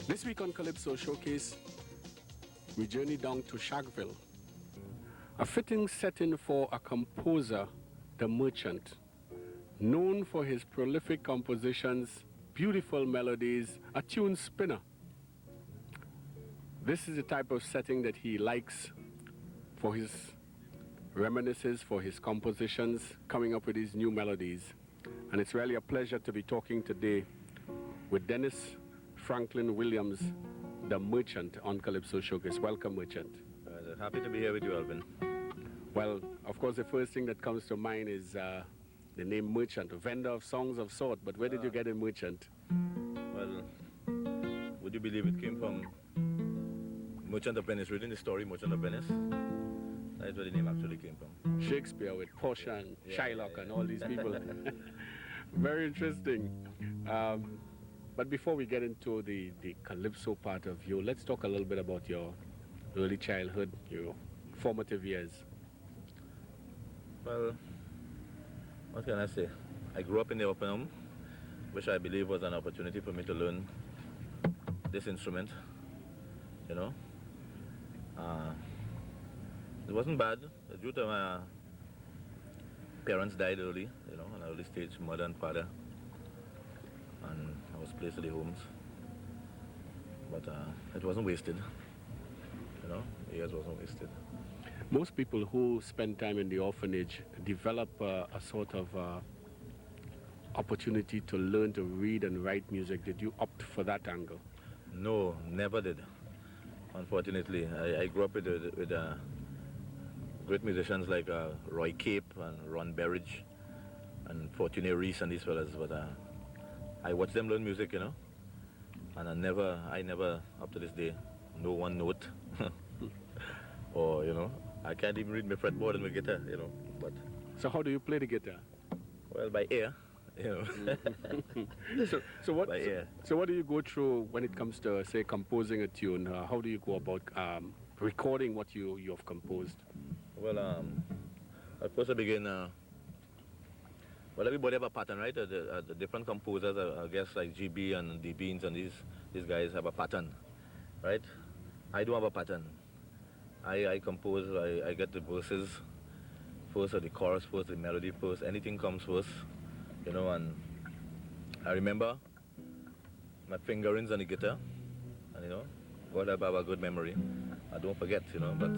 This week on Calypso Showcase, we journey down to Shackville, a fitting setting for a composer, the Merchant, known for his prolific compositions, beautiful melodies, a tune spinner. This is the type of setting that he likes for his reminiscences, for his compositions, coming up with these new melodies. And it's really a pleasure to be talking today with Dennis Franklin Williams, the Merchant, on Calypso Showcase. Welcome, Merchant. Happy to be here with you, Alvin. Well, of course, the first thing that comes to mind is the name Merchant, a vendor of songs of sort. But where did you get a merchant? Well, would you believe it came from Merchant of Venice? Reading the story, Merchant of Venice. That's where the name actually came from. Shakespeare with Portia and Shylock and all these people. Very interesting. But before we get into the Calypso part of you, let's talk a little bit about your early childhood, your formative years. Well, what can I say? I grew up in the open home, which I believe was an opportunity for me to learn this instrument, you know. It wasn't bad. Due to my parents died early, you know, an early stage, mother and father. And I was placed at the homes. But it wasn't wasted, you know, years wasn't wasted. Most people who spend time in the orphanage develop a sort of opportunity to learn to read and write music. Did you opt for that angle? No, never did. Unfortunately, I grew up with great musicians like Roy Cape and Ron Berridge and Fortuné Reese and these fellas, but I watched them learn music, you know, and I never, up to this day, know one note, or, you know, I can't even read my fretboard and my guitar, you know, but... So how do you play the guitar? Well, by ear, you know. so what? By ear. So what do you go through when it comes to, say, composing a tune? How do you go about recording what you have composed? Well, at first I begin. Well, everybody have a pattern, right? The different composers, I guess, like GB and D Beans and these guys have a pattern, right? I don't have a pattern. I compose. I get the verses first, or the chorus first, the melody first. Anything comes first, you know. And I remember my fingerings on the guitar, and you know, God have a good memory. I don't forget, you know. But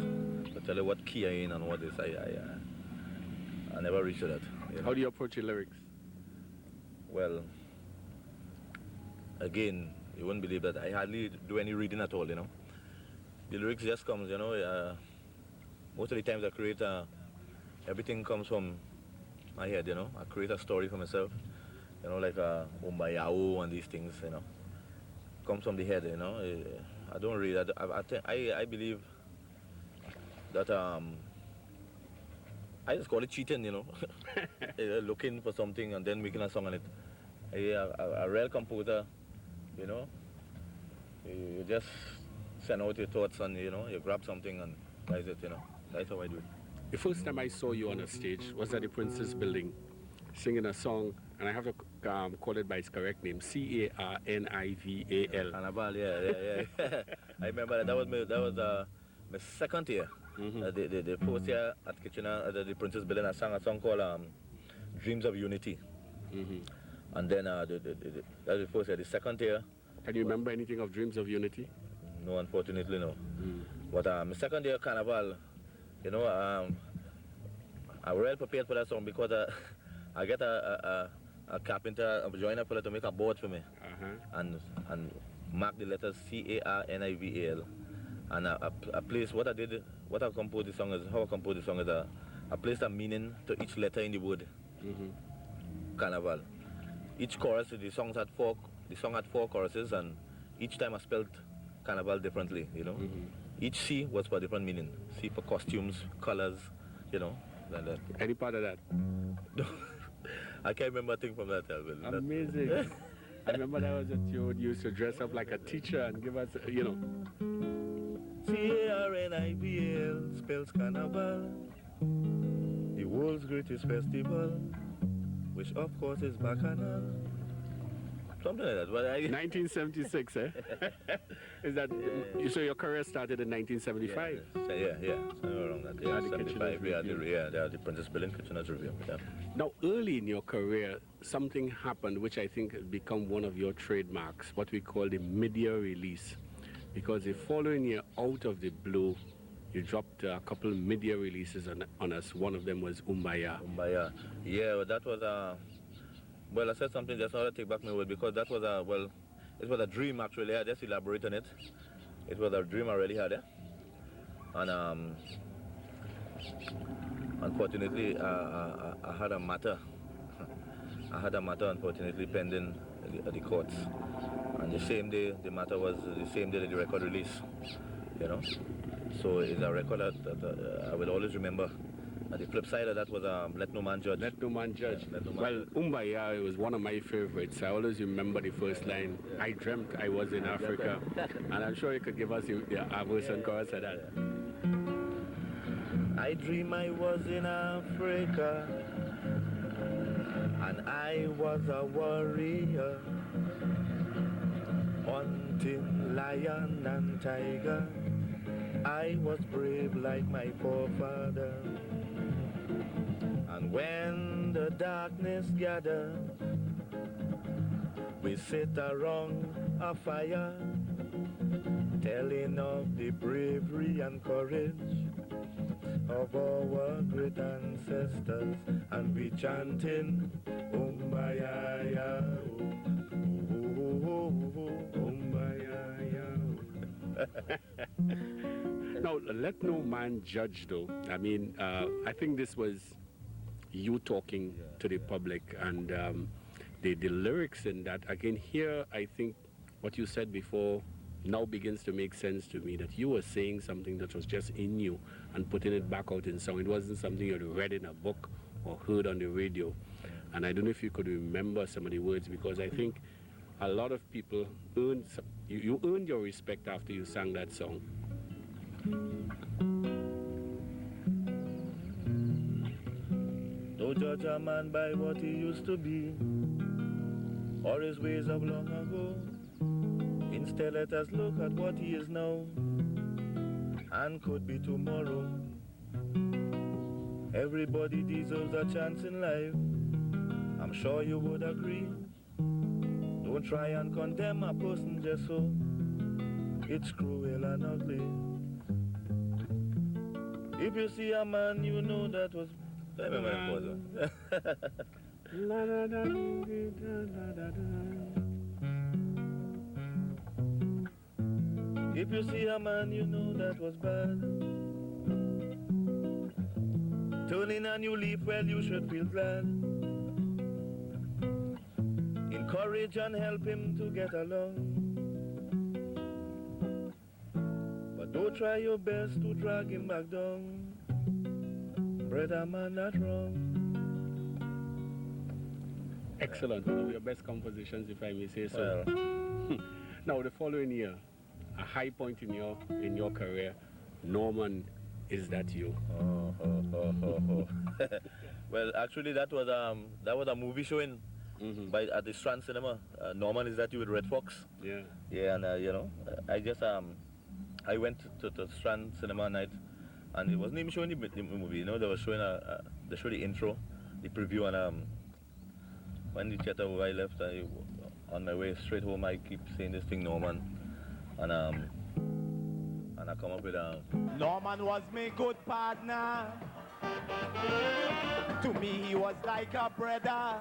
to tell you what key I in and what is, I never reached that. You know? How do you approach your lyrics? Well, again, you wouldn't believe that I hardly do any reading at all, you know. The lyrics just comes, you know. Most of the times I create, everything comes from my head, you know. I create a story for myself, you know, like Umbayao and these things, you know. Comes from the head, you know. I don't read. I believe that I just call it cheating, you know. Looking for something and then making a song on it. A real composer, you know, you just send out your thoughts and, you know, you grab something and that's it, you know. That's how I do it. The first time I saw you on a stage was at the Princess Building, singing a song, and I have to call it by its correct name, Carnival. Carnival, yeah. I remember that was my second year. Mm-hmm. The first year at Kitchener, at the Princess Building, I sang a song called Dreams of Unity. Mm-hmm. And then that was the first year. The second year... Can you remember anything of Dreams of Unity? No, unfortunately, no. Mm. But my second year Carnival, you know, I was well prepared for that song because I get a carpenter, a joiner fella to make a board for me. And mark the letters Carnival. And I placed what I composed the song is, how I composed the song is, I placed a meaning to each letter in the word. Mm-hmm. Carnival. Each chorus, the song had four choruses, and each time I spelled Carnival differently, you know. Mm-hmm. Each C was for a different meaning. C for costumes, colors, you know, like that. Any part of that? I can't remember a thing from that album. Amazing. I remember that was a tune. You used to dress up like a teacher and give us, you know. Carnival spells Carnival, the world's greatest festival, which of course is Bacchanal. Something like that. But 1976, eh? Is that so? Your career started in 1975. Yeah. Somewhere around that. Yeah, 75. The Princess Billing Kitcheners Review. Yeah. Now, early in your career, something happened which I think has become one of your trademarks, what we call the mid-year release. Because the following year, out of the blue, you dropped a couple of mid-year releases on us. One of them was Umbaya. Yeah, well, that was well, I said something just now to take back my word, because that was it was a dream actually. I just elaborate on it. It was a dream I really had, and unfortunately, I had a matter. Unfortunately, pending at the courts, and the same day the matter was the same day that the record release. You know, so it's a record that I will always remember. And the flip side of that was Let No Man Judge. Let No Man Judge. Yeah, Well, Umbaya was one of my favorites. I always remember the first line, I dreamt I was in Africa. And I'm sure you could give us the verse and chorus of that. I dream I was in Africa, and I was a warrior, hunting lion and tiger. I was brave like my forefather. And when the darkness gathers, we sit around a fire, telling of the bravery and courage of our great ancestors, and we chanting Umbaya, Umbaya. Now, Let No Man Judge, though. I mean, I think this was you talking to the public, and the lyrics in that, again, here, I think what you said before now begins to make sense to me, that you were saying something that was just in you and putting it back out in song. It wasn't something you had read in a book or heard on the radio. And I don't know if you could remember some of the words, because I think a lot of people you earned your respect after you sang that song. Don't judge a man by what he used to be, or his ways of long ago. Instead, let us look at what he is now, and could be tomorrow. Everybody deserves a chance in life, I'm sure you would agree. Don't try and condemn a person just so. It's cruel and ugly. If you see a man you know that was... If you see a man you know that was bad, turning a new leaf, well, you should feel glad. Encourage and help him to get along, but don't try your best to drag him back down. Brother man, not wrong. Excellent. One of your best compositions, if I may say so. Well. Now, the following year, a high point in your career, Norman, Is That You? Well, actually, that was a movie showing at the Strand Cinema. Norman, Is That You with Red Fox. Yeah. Yeah, and you know, I went to the Strand Cinema night, and it wasn't even showing the movie. You know, they were showing they showed the intro, the preview, and when the theater where I left, on my way straight home, I keep saying this thing, Norman, and I come up with Norman was my good partner. To me, he was like a brother.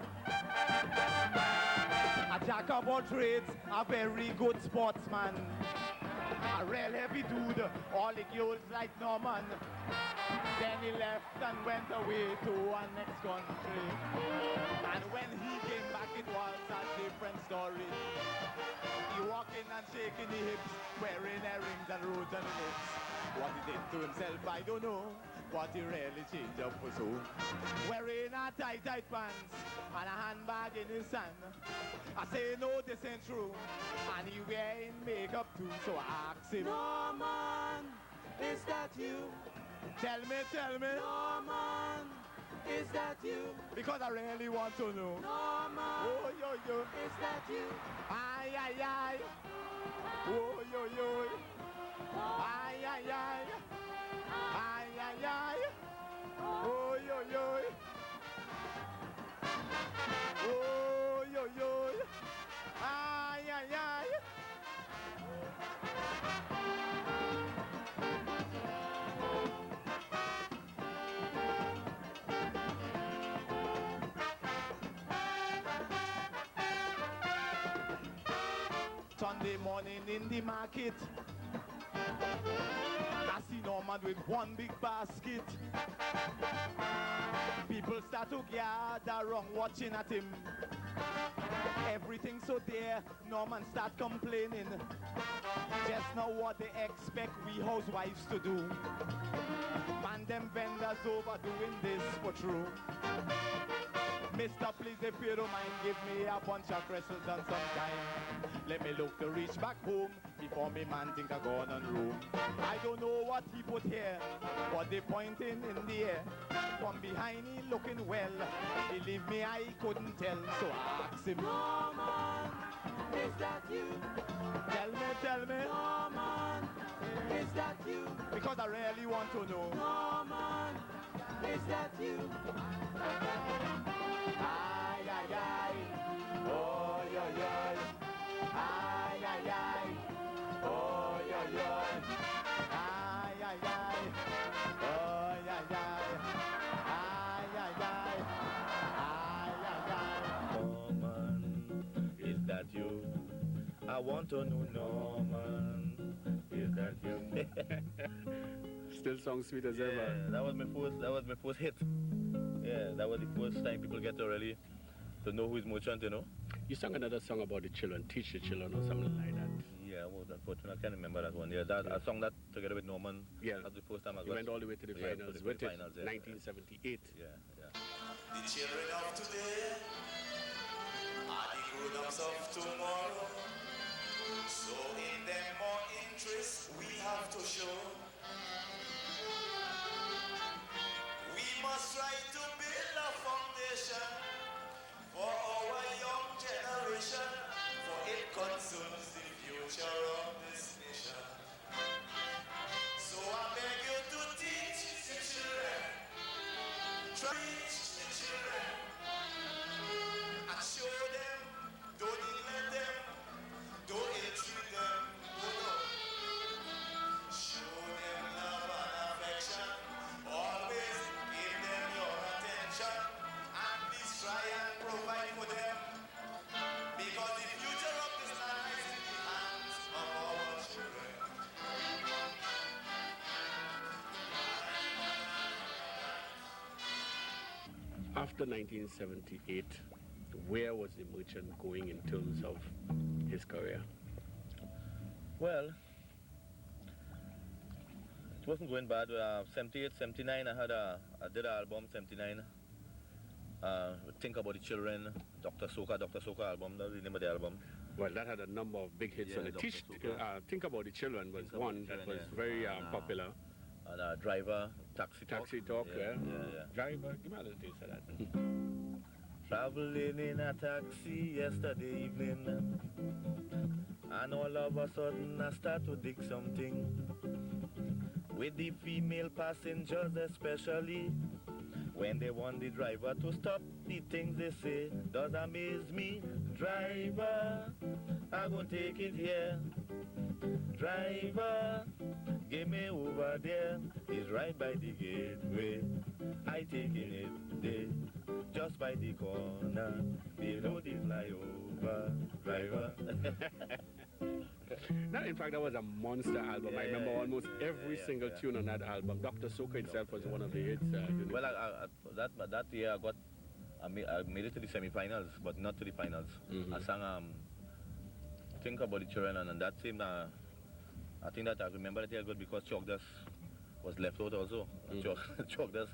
A jack of all trades, a very good sportsman. A real heavy dude, all the girls like Norman. Then he left and went away to our next country. And when he came back, it was a different story. He walking and shaking the hips, wearing earrings and roots on the lips. What he did to himself, I don't know, but he really changed up for so. Wearing a tight pants and a handbag in his hand. I say, no, this ain't true. And he wearing makeup too, so I asked him, Norman, is that you? Tell me, Norman, is that you? Because I really want to know. Norman. Oh, yo, yo. Is that you? Ay, ay, ay. Oh, yo, yo. Ay, ay, ay. Ay, ay, ay. Oh, yo, yo. Oh, yo, yo. Ay, ay, ay. Sunday morning in the market, I see Norman with one big basket. People start to gather around watching at him. Everything so dear, Norman start complaining. Just know what they expect we housewives to do. Man, them vendors overdoing this for true. Mister, please, if you don't mind, give me a bunch of crystals and some time. Let me look to reach back home before me man think I gone on room. I don't know what he put here, but they pointing in the air. From behind he looking well. Believe me, I couldn't tell, so I asked him. Norman, is that you? Tell me. Norman, is that you? Because I really want to know. Norman, is that you? Ay, ay, ay. Oh, yo, yo. Ay, ay, ay. Oh, yo, yo. Ay, ay, ay. Oh, ay, ay. Ay, ay, ay. Ay, ay, ay. Norman, is that you? I want to know, Norman, is that you? Still song sweet as Yeah, ever. that was my first hit. Yeah, that was the first time people get to really to know who is merchant, you know. You sang another song about the children, teach the children or something like that. Yeah, well, unfortunately, I can't remember that one. Yeah, I sung that together with Norman. Yeah. That's the first time I You got. went all the way to the Yeah, finals to the with it, finals, yeah, 1978. Yeah, yeah. The children of today are the grown-ups of tomorrow. So in them more interest we have to show. We must try to build a foundation for our young generation, for it concerns the future of this nation. So I beg you to teach the children, teach the children, and show them, don't neglect them, don't ill-treat them, no. Show them love and affection, always give them your attention, and please try and provide for them, because the future of this land is in the hands of our children. After 1978, where was the merchant going in terms of his career? Well, it wasn't going bad. 78, 79, I did an album, 79. Think About the Children, Dr. Soka album, that was the name of the album. Well, that had a number of big hits Yeah, on it. Dr. Soka. Think About the Children was Think About one the that Children, was yeah. very And, popular. And Driver, Taxi Talk. Taxi Talk, yeah. Yeah. Driver, give me a little taste of that. Traveling in a taxi yesterday evening, and all of a sudden I start to dig something. With the female passengers especially, when they want the driver to stop, the things they say does amaze me. Driver, I gonna take it here. Driver, give me over there. It's right by the gateway. I taking it there, just by the corner. They know the flyover. Driver. Now, in fact, that was a monster album. I remember almost every single tune on that album. Dr. Soka itself was one of the hits. Well, that year I made it to the semi-finals, but not to the finals. I sang Think About the Children, and that same, I think that I remember that year good because Chokdas was left out also. Chokdas,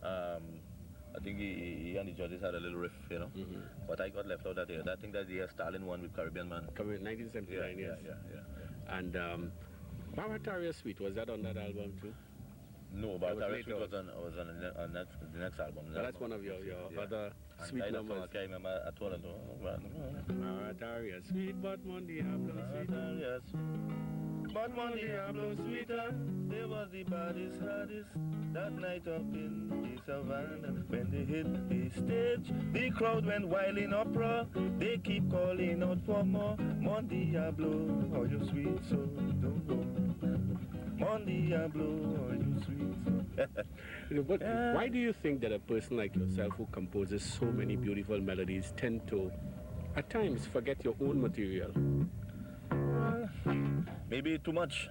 I think he and the judges had a little riff, you know. But I got left out that year. I think that year Stalin won with Caribbean Man. 1979, yes. Yeah. And Barataria Suite, was that on that album too? No, but That was Sweet later was on the next album. So that's one of your other And sweet I don't know, numbers. I can't remember. I told him, Marataria, sweet but Monday hablo sweeter. yes. But Monday Diablo sweeter, they was the baddest, hardest that night up in the savannah. When they hit the stage, the crowd went wild in uproar. They keep calling out for more. Mon Diablo, oh you sweet so don't go. Mon Diablo, oh you sweet so. But why do you think that a person like yourself who composes so many beautiful melodies tend to, at times, forget your own material? Maybe too much.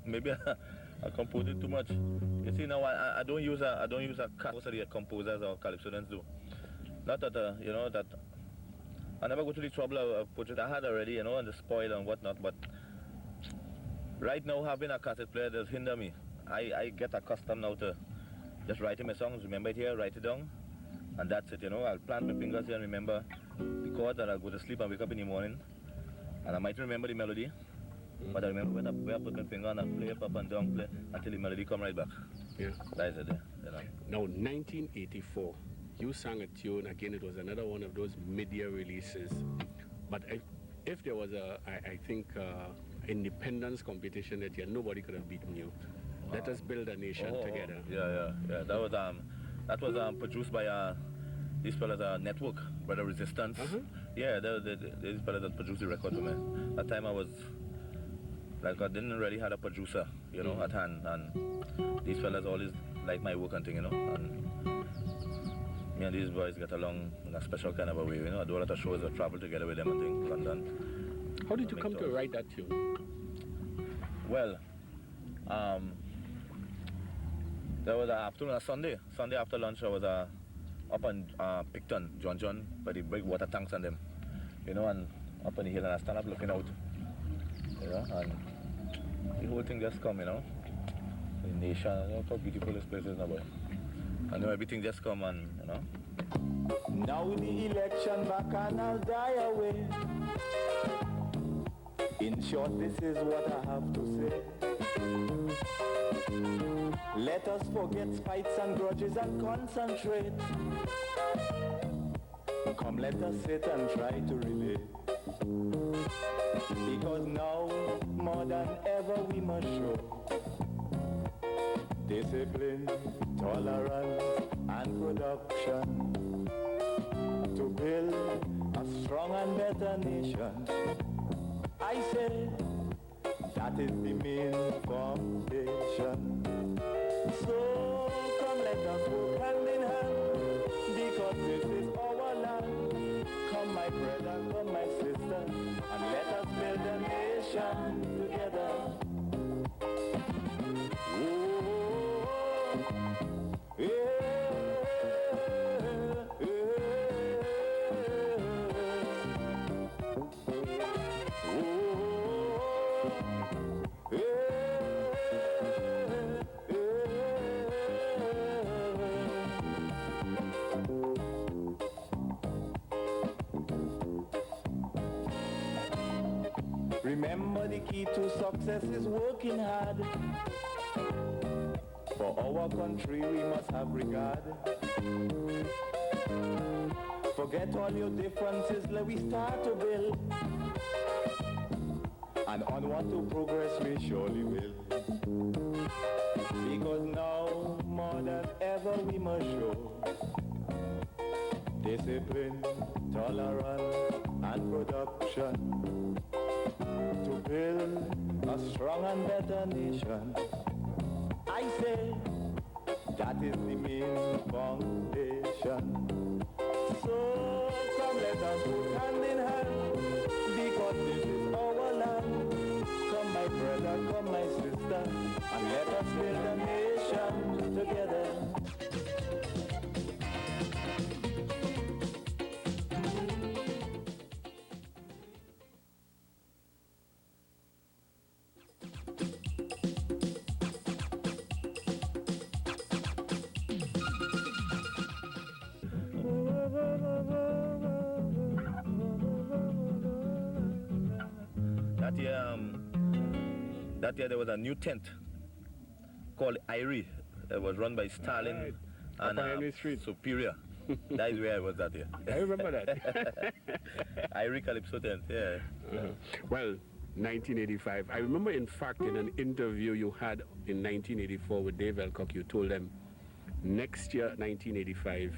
Maybe I compose it too much. You see now I don't use a most of the composers or calypsonians do. Not that that I never go to the trouble of put it. I had already, and the spoil and whatnot. But right now having a cassette player does hinder me. I get accustomed now to just writing my songs. Remember it here, write it down, and that's it. I'll plant my fingers here and remember the chords, and I'll go to sleep and wake up in the morning, and I might remember the melody. But I remember when I put my finger on and play up and down, play until the melody come right back. Yeah. That's it. Now, 1984, you sang a tune. Again, it was another one of those mid-year releases. But if there was I think, independence competition that year, nobody could have beaten you. Let us build a nation together. Yeah. That was produced by these fellas Network, Brother Resistance. Yeah, these fellas that produced the record for me. That time I was like I didn't really have a producer, at hand, and these fellas always like my work and thing, and me and these boys get along in a special kind of a way, I do a lot of shows, I travel together with them and things, London. How did you come to write that tune? Well, there was an afternoon, a Sunday after lunch, I was up on Picton, John, by the big water tanks and them, and up on the hill, and I stand up looking out, and the whole thing just come, the nation, how beautiful this place is now, boy. I know everything just come and, Now the election bacchanal die away. In short, this is what I have to say. Let us forget spites and grudges and concentrate. Come, let us sit and try to relate. Because now, more than ever, we must show discipline, tolerance, and production to build a strong and better nation. I say that is the main foundation. So come, let us work hand in hand, because this is our land. Come, my brother, come, my sister, and let us build a nation together. Remember, the key to success is working hard. For our country we must have regard. Forget all your differences, let we start to build. And onward to progress we surely will. Because now, more than ever, we must show discipline, tolerance, and production to build a strong and better nation. I say that is the main foundation. So come, let us work hand in hand, because this is our land. Come, my brother, come, my sister, and let us build a nation together. That year there was a new tent called Irie. It was run by Stalin Right. and Upper Henry Street. Superior. That is where I was that year. I remember that. I read Calypso 10th, yeah. Well, 1985. I remember, in fact, in an interview you had in 1984 with Dave Elcock, you told them, next year, 1985,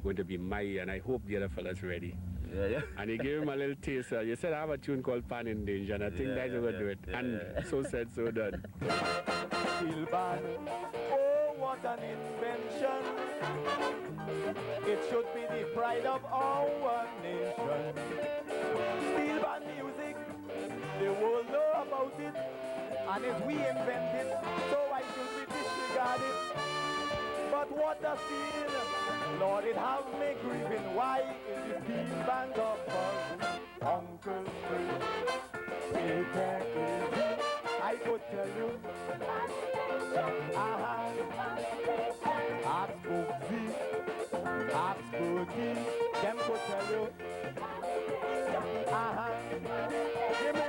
going to be my year, and I hope the other fellas ready. Yeah, yeah. And he gave him a little taster. You said, I have a tune called Pan in Danger, and I think that's going to do it. yeah, And yeah. so said, so done. Steelband, oh what an invention. It should be the pride of our nation. Steelband music, the world know about it, and it's we invent it, so why should we disregard it? But what a steel, Lord, it have me grieving. Why is the Steelband of us? Uncle Phil, take care easy. I could tell you, ask Booksy, ask Boogie, them could tell you, give me,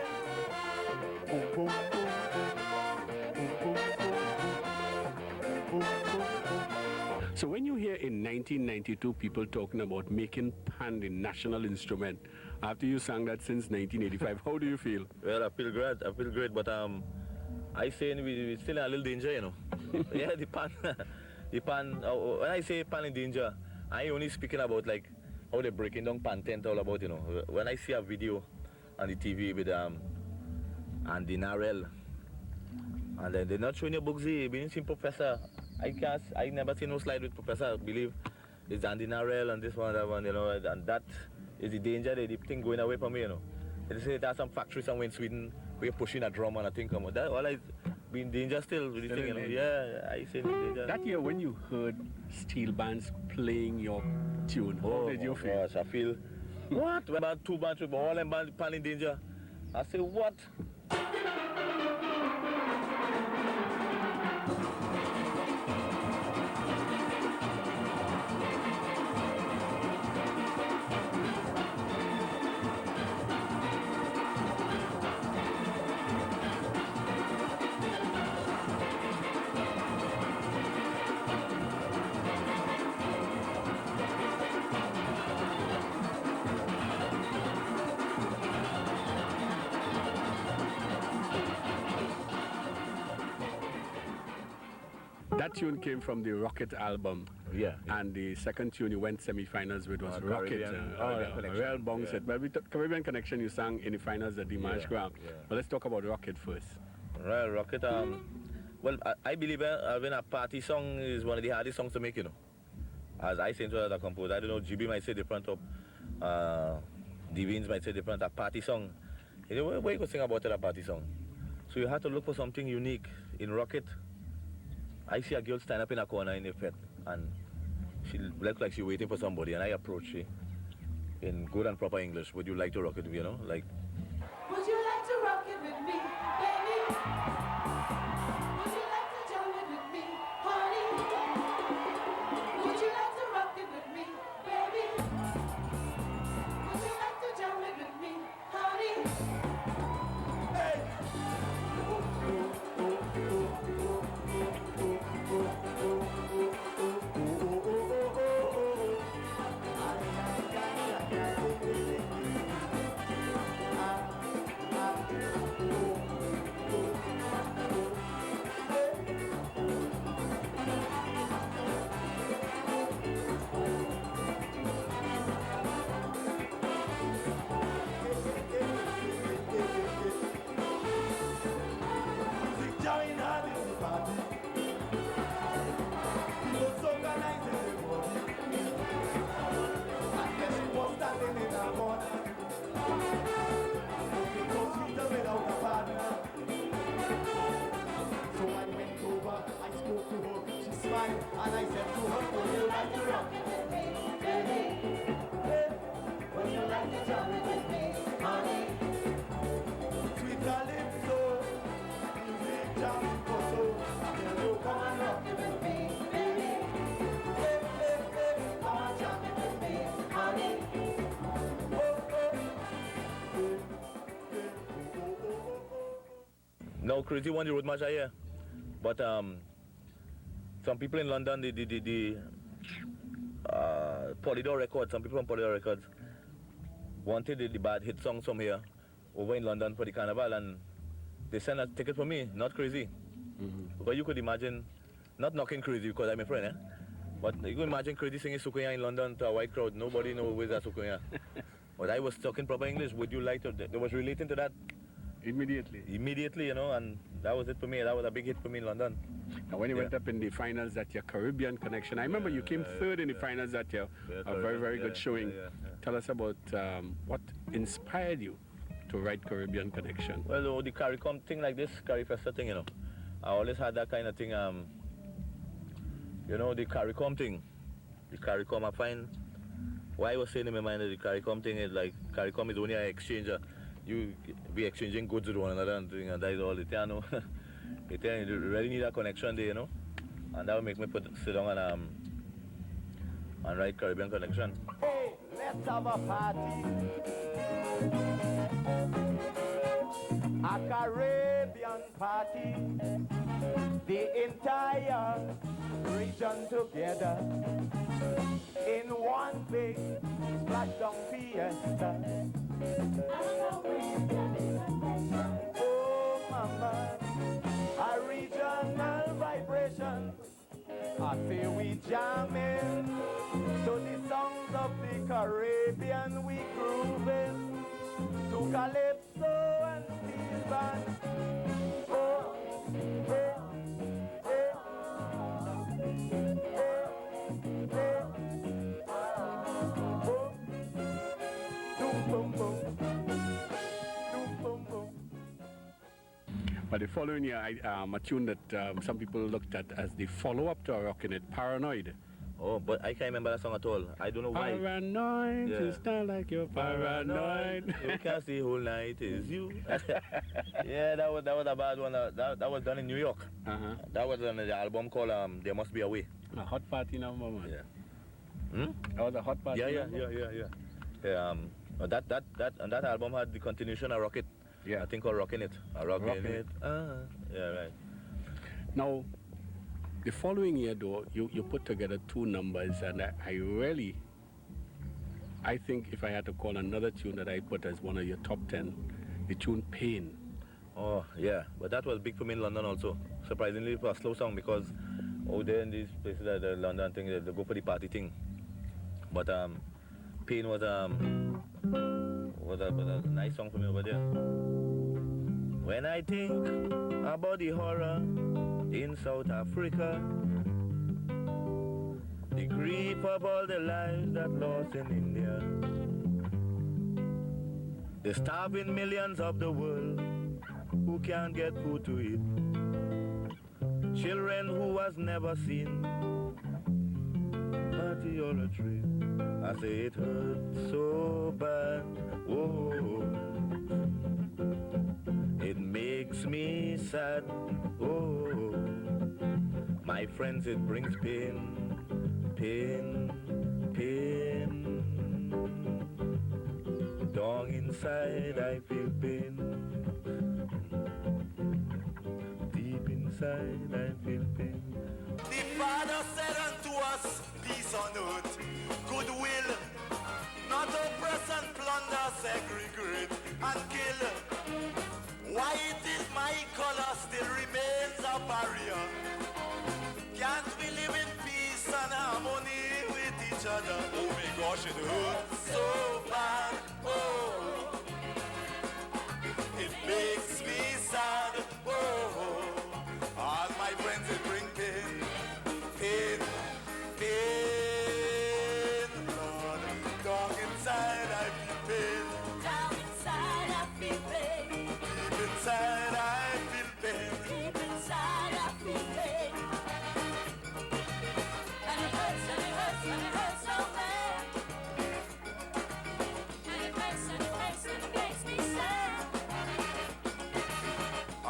boom, boom, boom, boom, boom, boom, boom, boom, boom, boom. So when you hear in 1992 people talking about making pan the national instrument, after you sang that since 1985, how do you feel? Well, I feel great, but I say we still in a little danger, you know. Yeah, the pan, when I say pan in danger, I only speaking about like how they're breaking down pan tent, all about, you know. When I see a video on the TV with Andy Narell, and then they're not showing your books, they been seeing Professor. I never seen no slide with Professor, I believe. It's Andy Narell and this one, that one, you know, and that is the danger, the thing going away from me, you know. They say there's some factory somewhere in Sweden where you're pushing a drum and I think that all I be in danger still with the thing, you know. Yeah, I say in danger. That year when you heard steel bands playing your tune, how did you feel? Gosh, I feel, what? About 2 bands with all them bands pan in danger. I say, what? That tune came from the Rocket album. Yeah. And the second tune you went semi-finals with was Rocket. Caribbean Connection. Real bounce it. But with Caribbean Connection you sang in the finals at the March Ground. yeah. But let's talk about Rocket first. Right, Rocket, well, I believe when a party song is one of the hardest songs to make, you know. As I say to the composer, I don't know, GB might say different, Divines might say different, a party song. You know, what you could sing about a party song? So you have to look for something unique. In Rocket, I see a girl stand up in a corner in the pit, and she looks like she's waiting for somebody, and I approach her in good and proper English. Would you like to rock it, you know? Like, Would you like to rock it with me, baby? Would you like to jump it with me, honey? Would you like to rock it with me, baby? Would you like to jump it with me, honey? And I said to her, would you like to rock it with me, baby? Would you like to jump it with me, honey? Sweet Calypso, music jamming for soul. Will you come and rock it with me, baby? Come and jump it with me, honey? no, Crazy One, the road march I hear. But some people in London, the Polydor Records, some people from Polydor Records wanted the bad hit songs from here over in London for the Carnival, and they sent a ticket for me, not crazy. But you could imagine, not knocking Crazy because I'm a friend, eh? But you could imagine Crazy singing Sukunya in London to a white crowd. Nobody knows where's that Sukunya. But I was talking proper English. Would you like to? They was relating to that Immediately. immediately, you know, and that was it for me. That was a big hit for me in London. Now, when you went up in the finals that year, Caribbean Connection, I remember you came third in the finals that year. A very, very good showing. Tell us about what inspired you to write Caribbean Connection. Well, the CARICOM thing like this, CARIFESTA thing, you know, I always had that kind of thing. You know, the CARICOM thing. The CARICOM, I find, why I was saying in my mind that the CARICOM thing is like, CARICOM is only an exchanger. You be exchanging goods with one another and doing, and that is all it, you know. You really need a connection there, you know. And that will make me sit down and write Caribbean Connection. Hey, let's have a party. A Caribbean party. The entire region together in one big splashdown fiesta. Oh, mama, a regional vibration. I say we jamming to the songs of the Caribbean. We grooving to Calypso and Steelband. Oh, hey, hey, hey, hey. Oh, doom, boom, boom. Doom, boom, boom. But the following year, a tune that some people looked at as the follow-up to Rockin' It, Paranoid. Oh, but I can't remember that song at all. I don't know why. Paranoid, Yeah. you stand like you're paranoid. You can't see whole night is you. Yeah, that was a bad one. That was done in New York. That was on the album called There Must Be a Way. A hot party number, man. Yeah. That was a hot party Yeah. number. That album had the continuation of Rock It. Yeah. I think called Rockin' It. Rockin' Rockin' It. Yeah, right. Now, the following year, though, you put together two numbers, and I think if I had to call another tune that I put as one of your top 10, the tune Pain. Oh, yeah. But that was big for me in London also. Surprisingly, for a slow song because over there in these places, the London thing, they go for the party thing. But Pain was a nice song for me over there. When I think about the horror in South Africa, the grief of all the lives that lost in India, the starving millions of the world who can't get food to eat, children who was never seen party or a trip. I say it hurts so bad, oh, it makes me sad, oh, my friends, it brings pain, pain, pain. Down inside I feel pain, deep inside I feel pain. The Father said unto us, peace on earth, goodwill, not oppress and plunder, segregate and kill. Why it is my color still remains a barrier? Can't we live in peace and harmony with each other? Oh my gosh, it hurts so bad, oh, it makes me sad, oh, all my friends it bring pain, pain, pain, Lord, down inside I feel pain, Down inside I feel pain. deep inside I feel pain, Deep inside I feel pain. And it hurts and it hurts and it hurts so bad. And it makes and it makes and it makes me sad.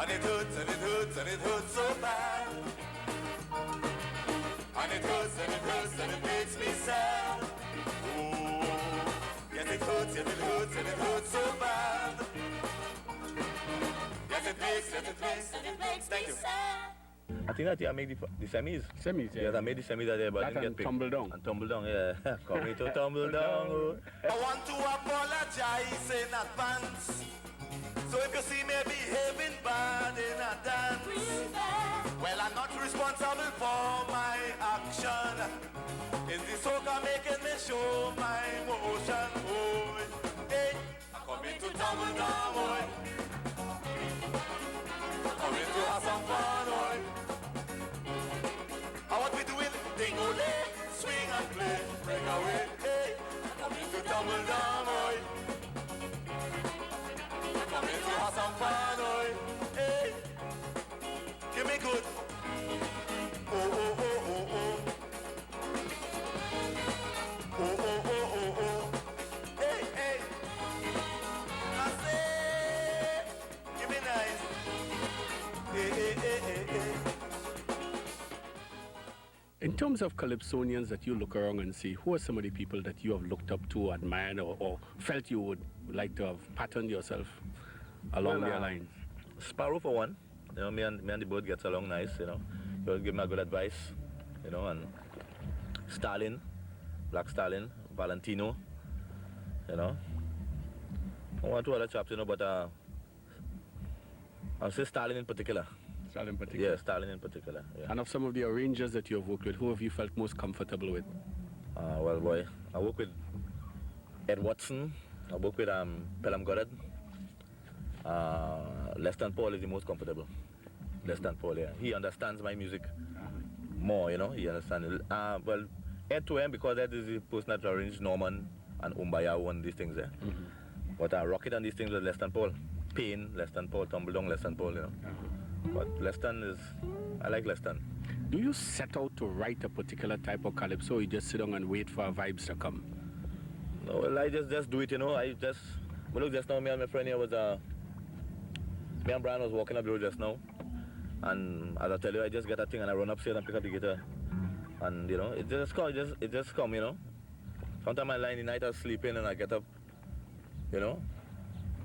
and it hurts and it hurts and it hurts so bad, and it hurts and it hurts and it makes me sad, oh, yes it hurts and it hurts so bad, yes it makes And it makes Thank me you. sad. I think that I made the semis. Semis, yeah. Yes, I made the semis that day, but I That didn't and get picked. Tumble Down. And tumble down, yeah. Coming to tumble down. Oh. I want to apologize in advance. So if you see me behaving bad in a dance, well, I'm not responsible for my action. It's the soca making me show my emotion. Oh, hey, I'm coming to tumble down, boy. I'm coming to have some fun, boy. And what we doing? Ding-o-lay, swing and play, break away. Hey, I'm coming to tumble down, boy. I'm coming to have some fun, boy. Hey, give me good. Oh, oh, oh, oh, oh. Oh, oh, oh, oh, oh. Hey, hey. I say, give me nice. Hey, hey, hey, hey, hey. In terms of Calypsonians that you look around and see, who are some of the people that you have looked up to, admired, or felt you would like to have patterned yourself along their lines? Sparrow for one. You know, me and the bird gets along nice, you know. He always give me a good advice, you know, and Stalin, Black Stalin, Valentino, you know. One or two other chaps, you know, but I'll say Stalin in particular. Stalin in particular? Yeah, Stalin in particular, yeah. And of some of the arrangers that you have worked with, who have you felt most comfortable with? Well, boy, I work with Ed Watson, I work with Pelham Goddard. Leston Paul is the most comfortable. Leston Paul, yeah. He understands my music more, you know, he understands it. Well, Ed to him, because that is the person that arranged Norman and Umbayao and these things there. But Rocket and these things with Leston Paul. Pain, Leston Paul, Tumble Down, Leston Paul, you know. But Leston is, I like Leston. Do you set out to write a particular type of calypso, or you just sit down and wait for vibes to come? No, well, I just do it, you know. Well, look, just now, me and my friend here was, me and Brian was walking up the road just now. And as I tell you, I just get a thing and I run upstairs and pick up the guitar. And, you know, it just come, you know. Sometimes I lie in the night, I'm sleeping and I get up, you know.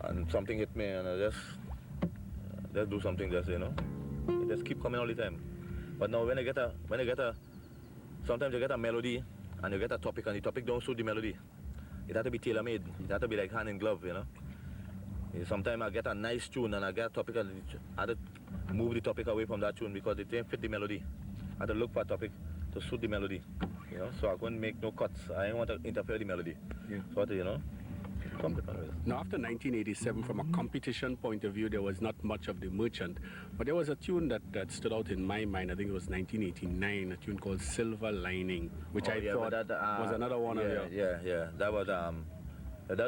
And something hit me and I just do something, just, you know. It just keep coming all the time. But now when I get a, sometimes you get a melody and you get a topic and the topic don't suit the melody. It has to be tailor-made. It has to be like hand in glove, you know. Sometimes I get a nice tune and I get a topic and I have to move the topic away from that tune because it didn't fit the melody. I have to look for a topic to suit the melody, you know. So I couldn't make no cuts. I didn't want to interfere with the melody. Yeah. So, you know. Now, after 1987, from a competition point of view, there was not much of the Merchant, but there was a tune that stood out in my mind. I think it was 1989, a tune called Silver Lining, which I thought was another one of your... Yeah. That was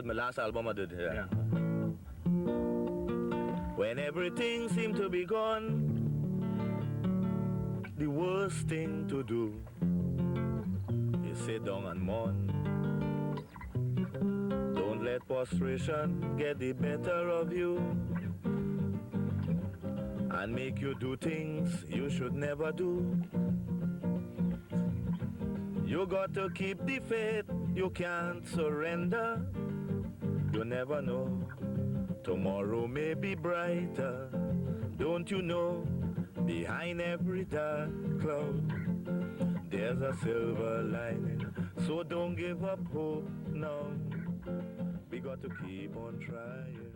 my last album I did, yeah. When everything seemed to be gone, the worst thing to do is sit down and mourn. Don't let frustration get the better of you and make you do things you should never do. You got to keep the faith, you can't surrender. You never know, tomorrow may be brighter. Don't you know, behind every dark cloud there's a silver lining. So don't give up hope now. We got to keep on trying.